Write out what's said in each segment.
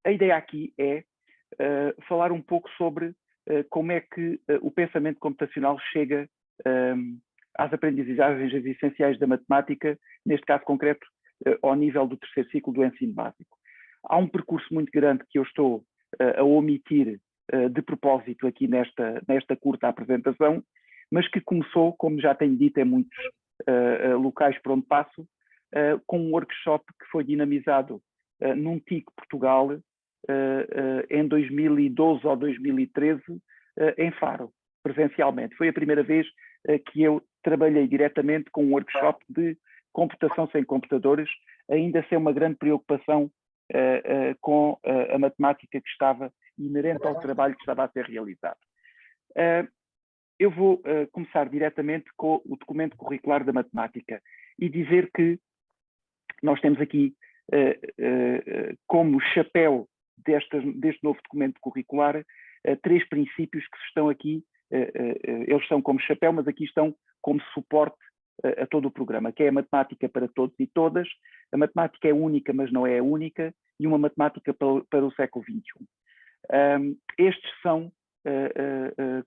A ideia aqui é falar um pouco sobre como é que o pensamento computacional chega às aprendizagens essenciais da matemática, neste caso concreto, ao nível do terceiro ciclo do ensino básico. Há um percurso muito grande que eu estou a omitir de propósito aqui nesta curta apresentação, mas que começou, como já tenho dito, em muitos locais por onde passo, com um workshop que foi dinamizado num TIC Portugal em 2012 ou 2013, em Faro, presencialmente. Foi a primeira vez que eu trabalhei diretamente com um workshop de computação sem computadores, ainda sem uma grande preocupação com a matemática que estava inerente ao trabalho que estava a ser realizado. Eu vou começar diretamente com o documento curricular da matemática e dizer que nós temos aqui, como chapéu deste novo documento curricular, três princípios que estão aqui, eles estão como chapéu, mas aqui estão como suporte a todo o programa, que é a matemática para todos e todas. A matemática é única, mas não é a única, e uma matemática para o século XXI. Estes são,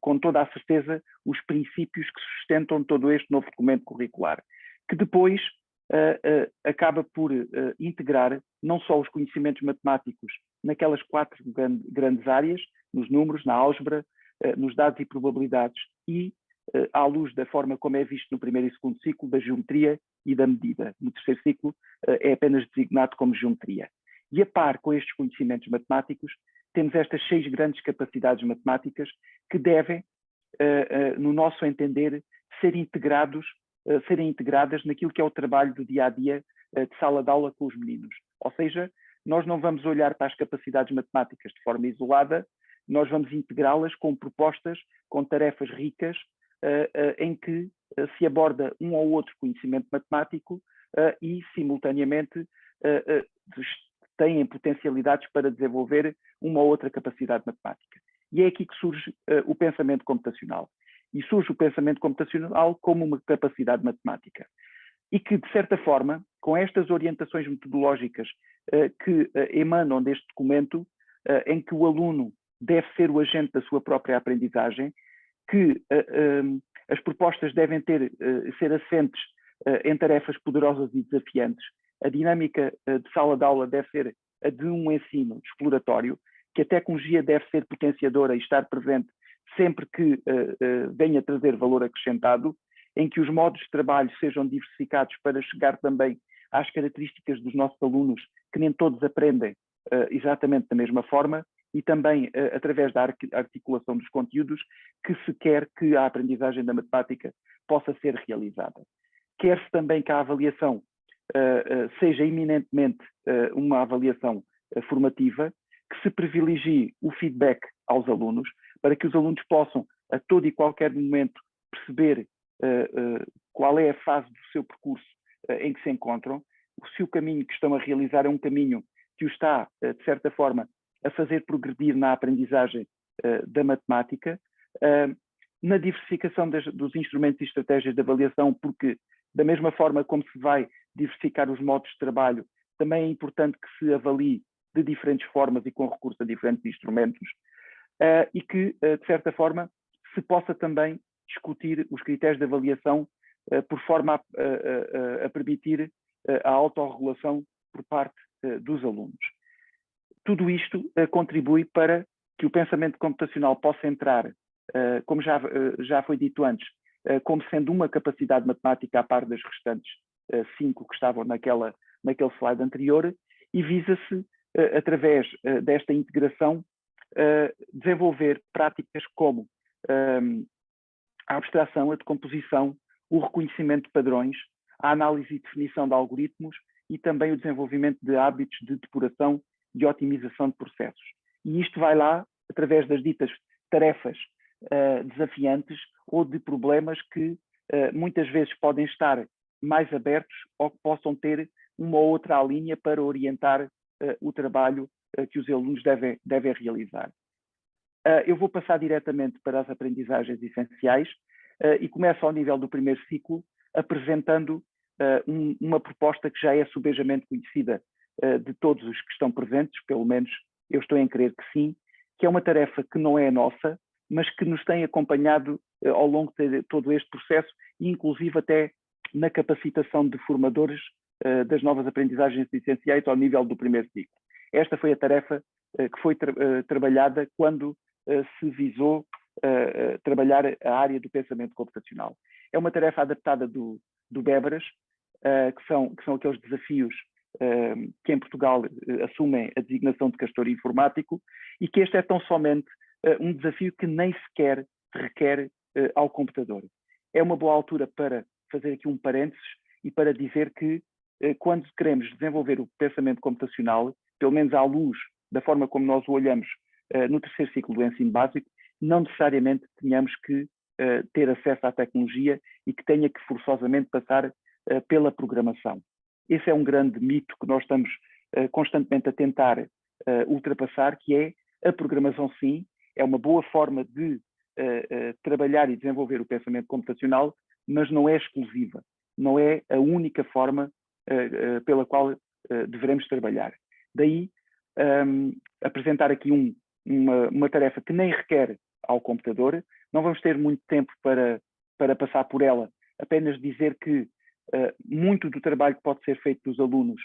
com toda a certeza, os princípios que sustentam todo este novo documento curricular, que depois acaba por integrar não só os conhecimentos matemáticos naquelas quatro grandes áreas, nos números, na álgebra, nos dados e probabilidades e, à luz da forma como é visto no primeiro e segundo ciclo, da geometria e da medida. No terceiro ciclo é apenas designado como geometria. E a par com estes conhecimentos matemáticos, temos estas 6 grandes capacidades matemáticas que devem, no nosso entender, serem integradas naquilo que é o trabalho do dia-a-dia de sala de aula com os meninos. Ou seja, nós não vamos olhar para as capacidades matemáticas de forma isolada, nós vamos integrá-las com propostas, com tarefas ricas, em que se aborda um ou outro conhecimento matemático e, simultaneamente, têm potencialidades para desenvolver uma ou outra capacidade matemática. E é aqui que surge o pensamento computacional. E surge o pensamento computacional como uma capacidade matemática. E que, de certa forma, com estas orientações metodológicas que emanam deste documento, em que o aluno deve ser o agente da sua própria aprendizagem, que as propostas devem ser assentes em tarefas poderosas e desafiantes. A dinâmica de sala de aula deve ser a de um ensino exploratório, que a tecnologia deve ser potenciadora e estar presente sempre que venha trazer valor acrescentado, em que os modos de trabalho sejam diversificados para chegar também às características dos nossos alunos, que nem todos aprendem exatamente da mesma forma, e também através da articulação dos conteúdos que se quer que a aprendizagem da matemática possa ser realizada. Quer-se também que a avaliação seja eminentemente uma avaliação formativa, que se privilegie o feedback aos alunos, para que os alunos possam, a todo e qualquer momento, perceber qual é a fase do seu percurso em que se encontram, se o caminho que estão a realizar é um caminho que o está, de certa forma, a fazer progredir na aprendizagem da matemática, na diversificação dos instrumentos e estratégias de avaliação, porque, da mesma forma como se vai diversificar os modos de trabalho, também é importante que se avalie de diferentes formas e com recurso a diferentes instrumentos, e que, de certa forma, se possa também discutir os critérios de avaliação por forma a permitir a autorregulação por parte dos alunos. Tudo isto contribui para que o pensamento computacional possa entrar, como já foi dito antes, como sendo uma capacidade matemática à par das restantes 5 que estavam naquele slide anterior, e visa-se, através desta integração, desenvolver práticas como a abstração, a decomposição, o reconhecimento de padrões, a análise e definição de algoritmos e também o desenvolvimento de hábitos de depuração e otimização de processos. E isto vai lá através das ditas tarefas desafiantes ou de problemas que muitas vezes podem estar mais abertos ou que possam ter uma ou outra linha para orientar o trabalho que os alunos devem realizar. Eu vou passar diretamente para as aprendizagens essenciais e começo ao nível do primeiro ciclo, apresentando uma proposta que já é subejamente conhecida de todos os que estão presentes, pelo menos eu estou em crer que sim, que é uma tarefa que não é nossa, mas que nos tem acompanhado ao longo de todo este processo, e inclusive até na capacitação de formadores das novas aprendizagens essenciais ao nível do primeiro ciclo. Esta foi a tarefa que foi trabalhada quando se visou trabalhar a área do pensamento computacional. É uma tarefa adaptada do Bébara, que são aqueles desafios que em Portugal assumem a designação de castor informático, e que este é tão somente um desafio que nem sequer requer ao computador. É uma boa altura para fazer aqui um parênteses e para dizer que quando queremos desenvolver o pensamento computacional, pelo menos à luz da forma como nós o olhamos no terceiro ciclo do ensino básico, não necessariamente tenhamos que ter acesso à tecnologia e que tenha que forçosamente passar pela programação. Esse é um grande mito que nós estamos constantemente a tentar ultrapassar, que é a programação, sim, é uma boa forma de trabalhar e desenvolver o pensamento computacional, mas não é exclusiva, não é a única forma pela qual devemos trabalhar. Daí, apresentar aqui uma tarefa que nem requer ao computador. Não vamos ter muito tempo para passar por ela, apenas dizer que muito do trabalho que pode ser feito dos alunos,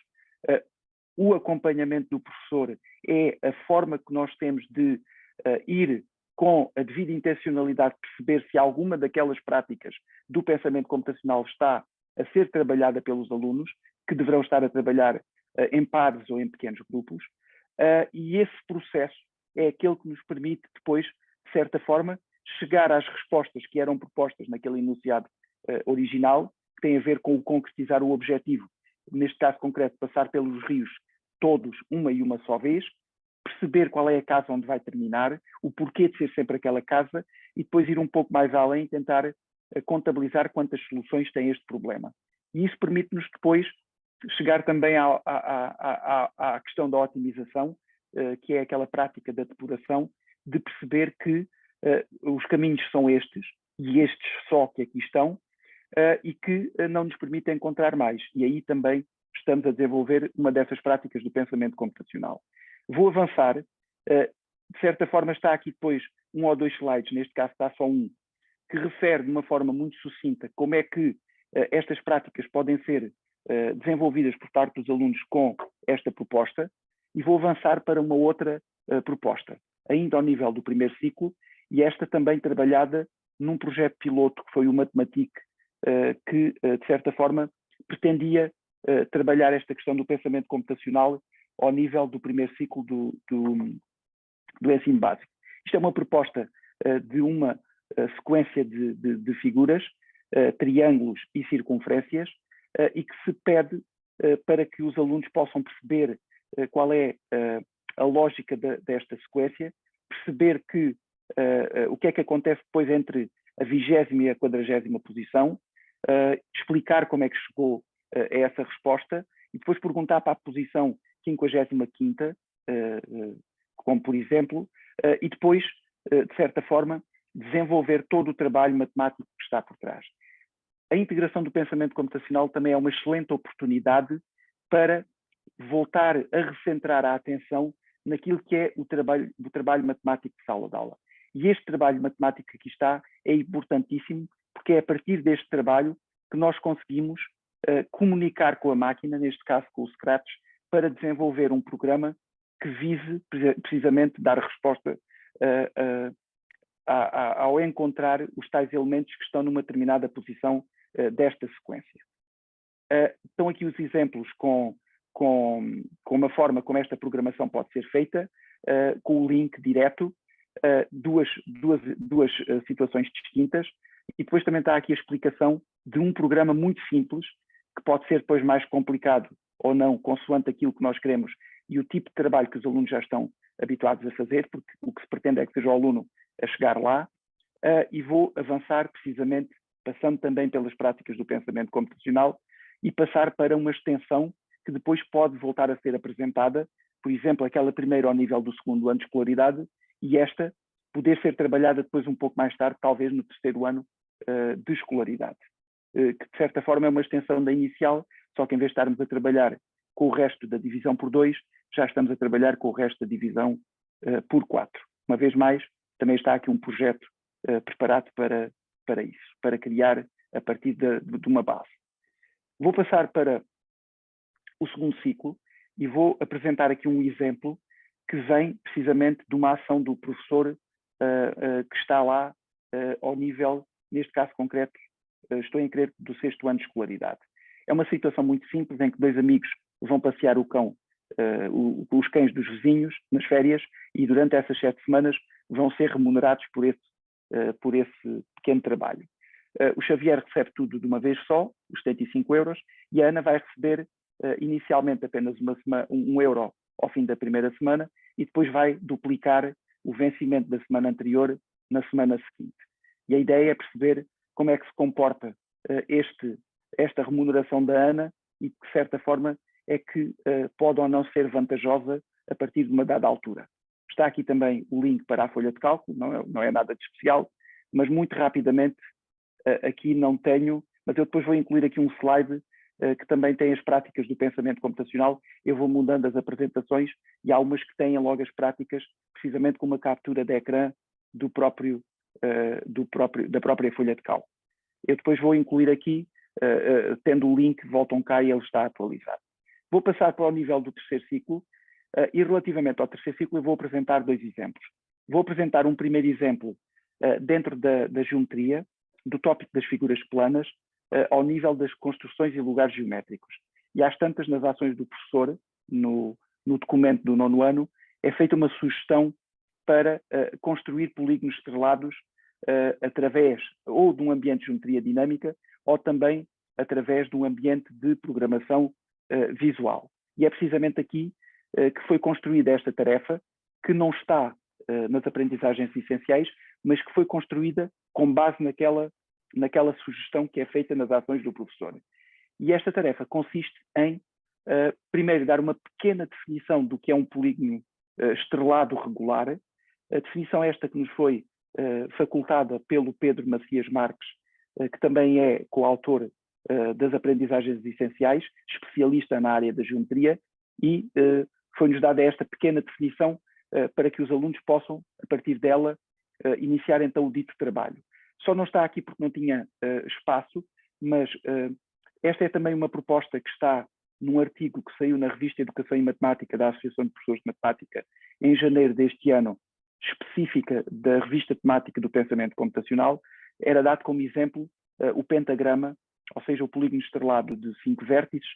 o acompanhamento do professor é a forma que nós temos de ir com a devida intencionalidade, perceber se alguma daquelas práticas do pensamento computacional está a ser trabalhada pelos alunos, que deverão estar a trabalhar em pares ou em pequenos grupos, e esse processo é aquele que nos permite depois, de certa forma, chegar às respostas que eram propostas naquele enunciado original, que tem a ver com o concretizar o objetivo, neste caso concreto, passar pelos rios todos uma e uma só vez, perceber qual é a casa onde vai terminar, o porquê de ser sempre aquela casa, e depois ir um pouco mais além e tentar contabilizar quantas soluções tem este problema. E isso permite-nos depois chegar também à questão da otimização, que é aquela prática da depuração, de perceber que os caminhos são estes, e estes só que aqui estão, e que não nos permitem encontrar mais. E aí também estamos a desenvolver uma dessas práticas do pensamento computacional. Vou avançar, de certa forma está aqui depois um ou dois slides, neste caso está só um, que refere de uma forma muito sucinta como é que estas práticas podem ser desenvolvidas por parte dos alunos com esta proposta, e vou avançar para uma outra proposta, ainda ao nível do primeiro ciclo, e esta também trabalhada num projeto piloto que foi o Matematique, que de certa forma pretendia trabalhar esta questão do pensamento computacional ao nível do primeiro ciclo do ensino básico. Isto é uma proposta de uma sequência de figuras, triângulos e circunferências, e que se pede para que os alunos possam perceber qual é a lógica desta sequência, perceber que, o que é que acontece depois entre a 20ª e a 40ª posição, explicar como é que chegou a essa resposta, e depois perguntar para a posição 55ª, como por exemplo, e depois, de certa forma, desenvolver todo o trabalho matemático que está por trás. A integração do pensamento computacional também é uma excelente oportunidade para voltar a recentrar a atenção naquilo que é o trabalho matemático de sala de aula. E este trabalho matemático que aqui está é importantíssimo, porque é a partir deste trabalho que nós conseguimos comunicar com a máquina, neste caso com o Scratch, para desenvolver um programa que vise precisamente dar resposta ao encontrar os tais elementos que estão numa determinada posição desta sequência. Estão aqui os exemplos com uma forma como esta programação pode ser feita, com o link direto, duas situações distintas, e depois também está aqui a explicação de um programa muito simples, que pode ser depois mais complicado ou não, consoante aquilo que nós queremos e o tipo de trabalho que os alunos já estão habituados a fazer, porque o que se pretende é que seja o aluno a chegar lá, e vou avançar precisamente, passando também pelas práticas do pensamento computacional, e passar para uma extensão que depois pode voltar a ser apresentada, por exemplo, aquela primeira ao nível do segundo ano de escolaridade, e esta poder ser trabalhada depois um pouco mais tarde, talvez no terceiro ano de escolaridade. Que de certa forma é uma extensão da inicial, só que em vez de estarmos a trabalhar com o resto da divisão por 2, já estamos a trabalhar com o resto da divisão por 4. Uma vez mais, também está aqui um projeto preparado para isso, para criar a partir de uma base. Vou passar para o segundo ciclo e vou apresentar aqui um exemplo que vem precisamente de uma ação do professor que está lá ao nível, neste caso concreto, estou em crer, do 6º ano de escolaridade. É uma situação muito simples em que 2 amigos vão passear os cães dos vizinhos nas férias e durante essas 7 semanas vão ser remunerados por esse pequeno trabalho. O Xavier recebe tudo de uma vez só, os 75 euros, e a Ana vai receber inicialmente apenas um euro ao fim da primeira semana e depois vai duplicar o vencimento da semana anterior na semana seguinte. E a ideia é perceber como é que se comporta esta remuneração da Ana e de que certa forma é que pode ou não ser vantajosa a partir de uma dada altura. Está aqui também o link para a folha de cálculo, não é nada de especial, mas muito rapidamente aqui não tenho, mas eu depois vou incluir aqui um slide que também tem as práticas do pensamento computacional. Eu vou mudando as apresentações e há umas que têm logo as práticas precisamente com uma captura de ecrã da própria folha de cálculo. Eu depois vou incluir aqui, tendo o link, voltam cá e ele está atualizado. Vou passar para o nível do 3º ciclo e relativamente ao 3º ciclo eu vou apresentar 2 exemplos. Vou apresentar um primeiro exemplo dentro da geometria, do tópico das figuras planas, ao nível das construções e lugares geométricos. E às tantas, nas ações do professor, no documento do 9º ano, é feita uma sugestão para construir polígonos estrelados através ou de um ambiente de geometria dinâmica ou também através de um ambiente de programação visual. E é precisamente aqui que foi construída esta tarefa, que não está nas aprendizagens essenciais, mas que foi construída com base naquela sugestão que é feita nas ações do professor. E esta tarefa consiste em, primeiro, dar uma pequena definição do que é um polígono estrelado regular. A definição esta que nos foi facultada pelo Pedro Macias Marques, que também é coautor das aprendizagens essenciais, especialista na área da geometria, e foi-nos dada esta pequena definição para que os alunos possam, a partir dela, iniciar então o dito trabalho. Só não está aqui porque não tinha espaço, mas esta é também uma proposta que está num artigo que saiu na revista Educação e Matemática da Associação de Professores de Matemática em janeiro deste ano, específica da revista temática do pensamento computacional. Era dado como exemplo o pentagrama, ou seja, o polígono estrelado de 5 vértices,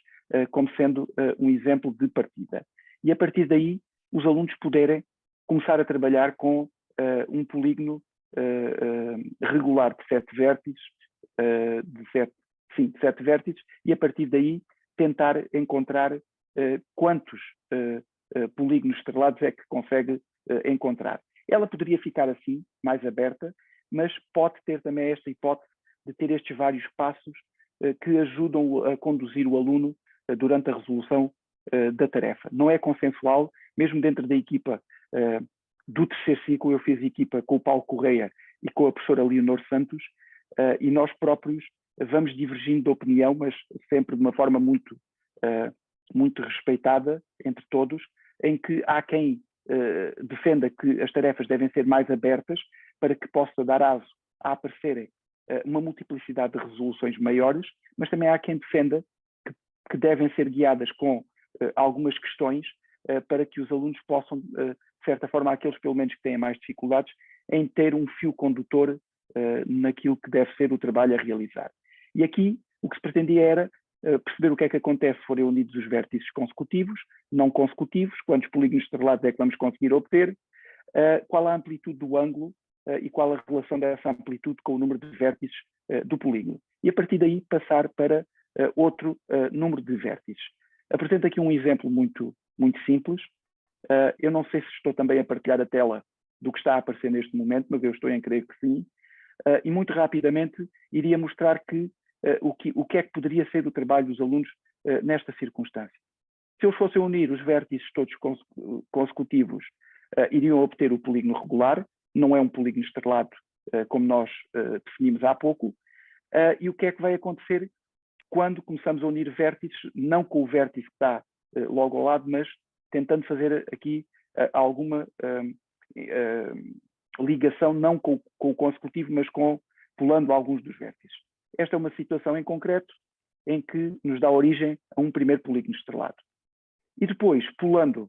como sendo um exemplo de partida. E a partir daí, os alunos poderem começar a trabalhar com um polígono regular de 7 vértices, de 7 vértices, e a partir daí tentar encontrar quantos polígonos estrelados é que consegue encontrar. Ela poderia ficar assim, mais aberta, mas pode ter também esta hipótese de ter estes vários passos que ajudam a conduzir o aluno durante a resolução da tarefa. Não é consensual, mesmo dentro da equipa do 3º ciclo, eu fiz equipa com o Paulo Correia e com a professora Leonor Santos, e nós próprios vamos divergindo de opinião, mas sempre de uma forma muito respeitada entre todos, em que há quem defenda que as tarefas devem ser mais abertas para que possa dar aso a aparecerem uma multiplicidade de resoluções maiores, mas também há quem defenda que devem ser guiadas com algumas questões para que os alunos possam, de certa forma, aqueles pelo menos que têm mais dificuldades, em ter um fio condutor naquilo que deve ser o trabalho a realizar. E aqui o que se pretendia era perceber o que é que acontece se forem unidos os vértices consecutivos, não consecutivos, quantos polígonos estrelados é que vamos conseguir obter, qual a amplitude do ângulo e qual a relação dessa amplitude com o número de vértices do polígono. E a partir daí passar para outro número de vértices. Apresento aqui um exemplo muito simples. Eu não sei se estou também a partilhar a tela do que está a aparecer neste momento, mas eu estou em crer que sim. E muito rapidamente iria mostrar que o que é que poderia ser o trabalho dos alunos nesta circunstância. Se eles fossem unir os vértices todos consecutivos, iriam obter o polígono regular, não é um polígono estrelado como nós definimos há pouco. E o que é que vai acontecer quando começamos a unir vértices, não com o vértice que está logo ao lado, mas tentando fazer aqui alguma ligação, não com o consecutivo, mas pulando alguns dos vértices. Esta é uma situação em concreto em que nos dá origem a um primeiro polígono estrelado. E depois, pulando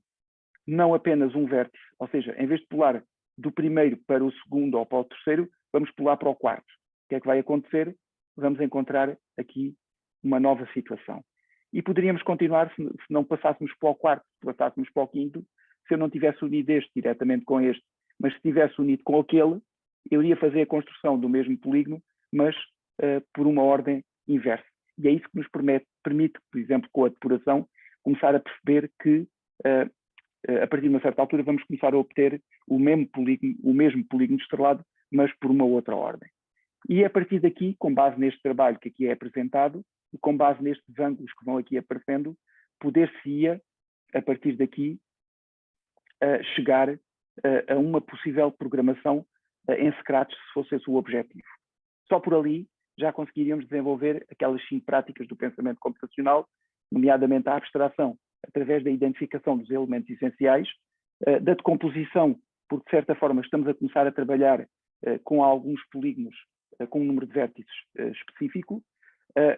não apenas um vértice, ou seja, em vez de pular do primeiro para o segundo ou para o terceiro, vamos pular para o quarto. O que é que vai acontecer? Vamos encontrar aqui uma nova situação. E poderíamos continuar, se não passássemos para o quarto, se passássemos para o quinto, se eu não tivesse unido este diretamente com este, mas se tivesse unido com aquele, eu iria fazer a construção do mesmo polígono, mas por uma ordem inversa. E é isso que nos permite, por exemplo, com a depuração, começar a perceber que, a partir de uma certa altura, vamos começar a obter o mesmo polígono estrelado, mas por uma outra ordem. E a partir daqui, com base neste trabalho que aqui é apresentado, e com base nestes ângulos que vão aqui aparecendo, poder-se-ia, a partir daqui, chegar a uma possível programação em Scratch, se fosse esse o objetivo. Só por ali já conseguiríamos desenvolver aquelas 5 práticas do pensamento computacional, nomeadamente a abstração, através da identificação dos elementos essenciais, da decomposição, porque de certa forma estamos a começar a trabalhar com alguns polígonos com um número de vértices específico,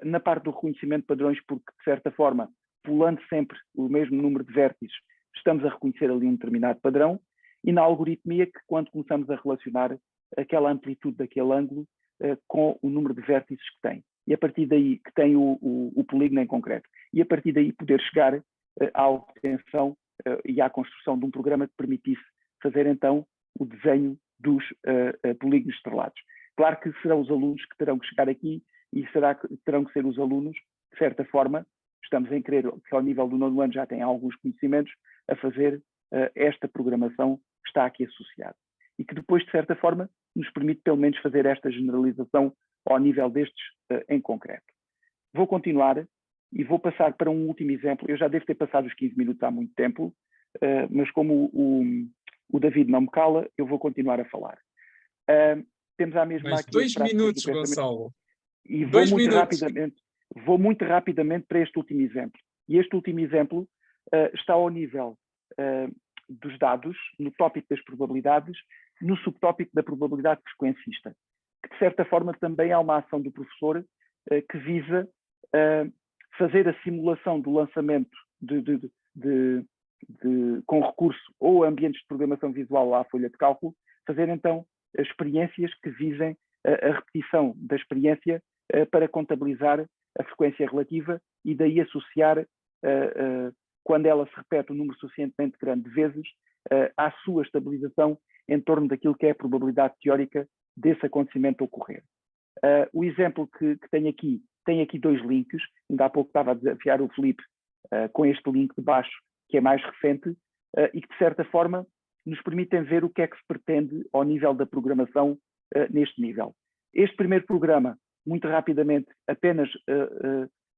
na parte do reconhecimento de padrões, porque de certa forma, pulando sempre o mesmo número de vértices, estamos a reconhecer ali um determinado padrão, e na algoritmia, que quando começamos a relacionar aquela amplitude daquele ângulo com o número de vértices que tem. E a partir daí, que tem o polígono em concreto. E a partir daí poder chegar à obtenção e à construção de um programa que permitisse fazer então o desenho dos polígonos estrelados. Claro que serão os alunos que terão que chegar aqui e terão que ser os alunos, de certa forma, estamos em crer que ao nível do 9º ano já têm alguns conhecimentos a fazer esta programação que está aqui associada. E que depois, de certa forma, nos permite pelo menos fazer esta generalização ao nível destes em concreto. Vou continuar e vou passar para um último exemplo. Eu já devo ter passado os 15 minutos há muito tempo, mas como o David não me cala, eu vou continuar a falar. Temos à mesma Mas aqui 2 minutos, Gonçalo. e vou muito rapidamente para este último exemplo. E este último exemplo está ao nível dos dados, no tópico das probabilidades, no subtópico da probabilidade frequencista, que de certa forma também há uma ação do professor que visa fazer a simulação do lançamento com recurso ou ambientes de programação visual à folha de cálculo, fazer então experiências que visem a repetição da experiência para contabilizar a frequência relativa e daí associar, quando ela se repete um número suficientemente grande de vezes, à sua estabilização em torno daquilo que é a probabilidade teórica desse acontecimento ocorrer. O exemplo que tenho aqui, tem aqui 2 links, ainda há pouco estava a desafiar o Filipe com este link de baixo, que é mais recente, e que de certa forma nos permitem ver o que é que se pretende ao nível da programação neste nível. Este primeiro programa, muito rapidamente, apenas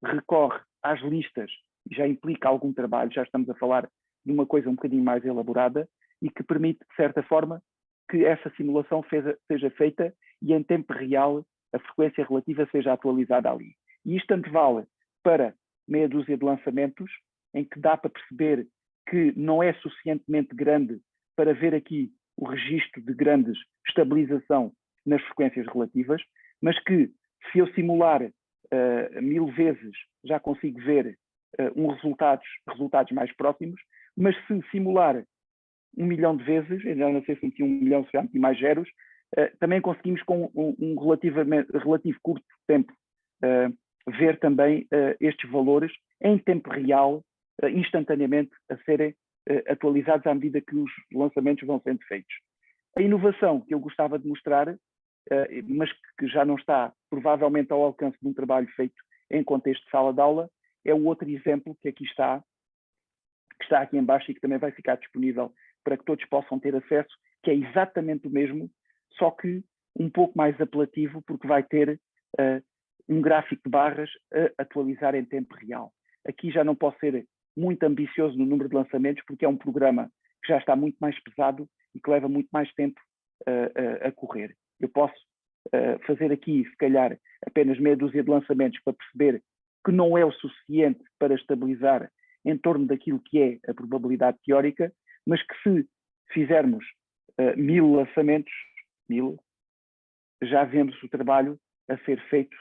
recorre às listas, e já implica algum trabalho, já estamos a falar de uma coisa um bocadinho mais elaborada, e que permite, de certa forma, que essa simulação seja feita e em tempo real a frequência relativa seja atualizada ali. E isto tanto vale para meia dúzia de lançamentos, em que dá para perceber que não é suficientemente grande para ver aqui o registro de grande estabilização nas frequências relativas, mas que se eu simular 1000 vezes já consigo ver resultados mais próximos, mas se simular 1 milhão de vezes, já não sei se meti 1 milhão, se já meti mais zeros, também conseguimos com um relativo curto tempo ver também estes valores em tempo real, instantaneamente a serem atualizados à medida que os lançamentos vão sendo feitos. A inovação que eu gostava de mostrar, mas que já não está provavelmente ao alcance de um trabalho feito em contexto de sala de aula, é o outro exemplo que aqui está, que está aqui em baixo e que também vai ficar disponível para que todos possam ter acesso, que é exatamente o mesmo, só que um pouco mais apelativo, porque vai ter um gráfico de barras a atualizar em tempo real. Aqui já não posso ser muito ambicioso no número de lançamentos, porque é um programa que já está muito mais pesado e que leva muito mais tempo a correr. Eu posso fazer aqui, se calhar, apenas meia dúzia de lançamentos para perceber que não é o suficiente para estabilizar em torno daquilo que é a probabilidade teórica, mas que se fizermos 1000 lançamentos, já vemos o trabalho a ser feito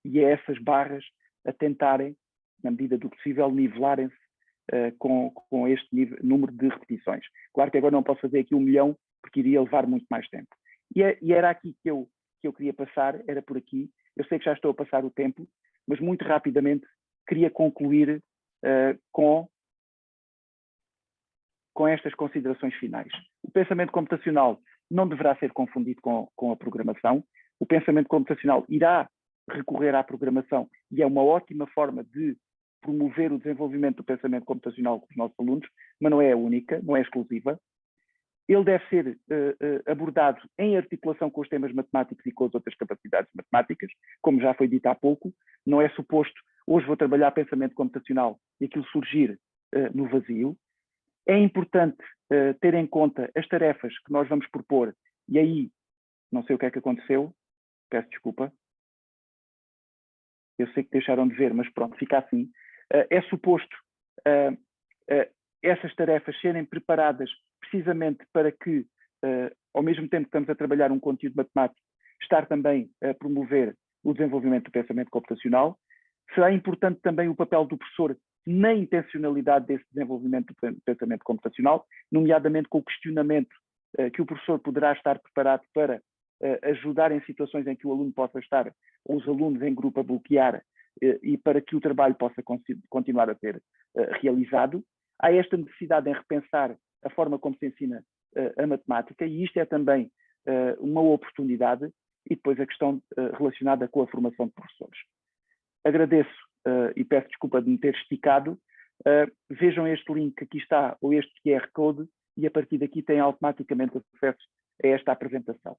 e é essas barras a tentarem, na medida do possível, nivelarem-se com este número de repetições. Claro que agora não posso fazer aqui 1 milhão, porque iria levar muito mais tempo. E era aqui que eu queria passar, era por aqui. Eu sei que já estou a passar o tempo, mas muito rapidamente queria concluir com estas considerações finais. O pensamento computacional não deverá ser confundido com a programação. O pensamento computacional irá recorrer à programação e é uma ótima forma de promover o desenvolvimento do pensamento computacional com os nossos alunos, mas não é a única, não é exclusiva. Ele deve ser abordado em articulação com os temas matemáticos e com as outras capacidades matemáticas, como já foi dito há pouco. Não é suposto, hoje vou trabalhar pensamento computacional e aquilo surgir no vazio. É importante ter em conta as tarefas que nós vamos propor, e aí, não sei o que é que aconteceu, peço desculpa. Eu sei que deixaram de ver, mas pronto, fica assim. É suposto essas tarefas serem preparadas precisamente para que, ao mesmo tempo que estamos a trabalhar um conteúdo matemático, estar também a promover o desenvolvimento do pensamento computacional. Será importante também o papel do professor na intencionalidade desse desenvolvimento do pensamento computacional, nomeadamente com o questionamento que o professor poderá estar preparado para ajudar em situações em que o aluno possa estar, ou os alunos em grupo, a bloquear e para que o trabalho possa continuar a ser realizado. Há esta necessidade em repensar a forma como se ensina a matemática, e isto é também uma oportunidade, e depois a questão relacionada com a formação de professores. Agradeço e peço desculpa de me ter esticado. Vejam este link que aqui está, ou este QR Code, e a partir daqui têm automaticamente acesso a esta apresentação.